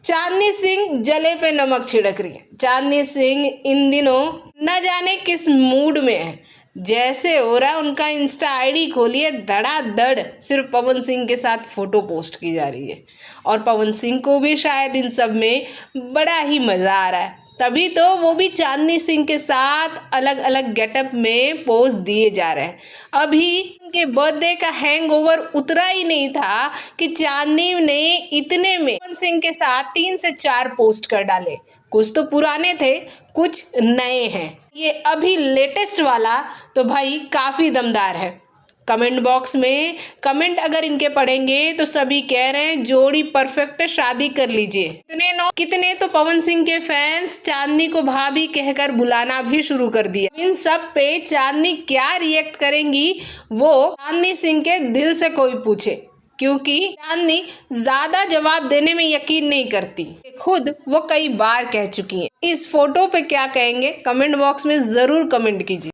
चांदनी सिंह जले पे नमक छिड़क रही है। चांदनी सिंह इन दिनों न जाने किस मूड में है। जैसे हो रहा है उनका इंस्टा आईडी खोलिए, धड़ाधड़ सिर्फ पवन सिंह के साथ फोटो पोस्ट की जा रही है और पवन सिंह को भी शायद इन सब में बड़ा ही मजा आ रहा है, तभी तो वो भी चांदनी सिंह के साथ अलग अलग गेटअप में पोज दिए जा रहे हैं। अभी उनके बर्थडे का हैंगओवर उतरा ही नहीं था कि चांदनी ने इतने में पवन सिंह के साथ 3 से 4 पोस्ट कर डाले। कुछ तो पुराने थे, कुछ नए हैं। ये अभी लेटेस्ट वाला तो भाई काफी दमदार है। कमेंट बॉक्स में कमेंट अगर इनके पढ़ेंगे तो सभी कह रहे हैं जोड़ी परफेक्ट है, शादी कर लीजिए। कितने तो पवन सिंह के फैंस चांदनी को भाभी कहकर बुलाना भी शुरू कर दिया। इन सब पे चांदनी क्या रिएक्ट करेंगी वो चांदनी सिंह के दिल से कोई पूछे, क्योंकि चांदनी ज्यादा जवाब देने में यकीन नहीं करती, खुद वो कई बार कह चुकी हैं। इस फोटो पे क्या कहेंगे कमेंट बॉक्स में जरूर कमेंट कीजिए।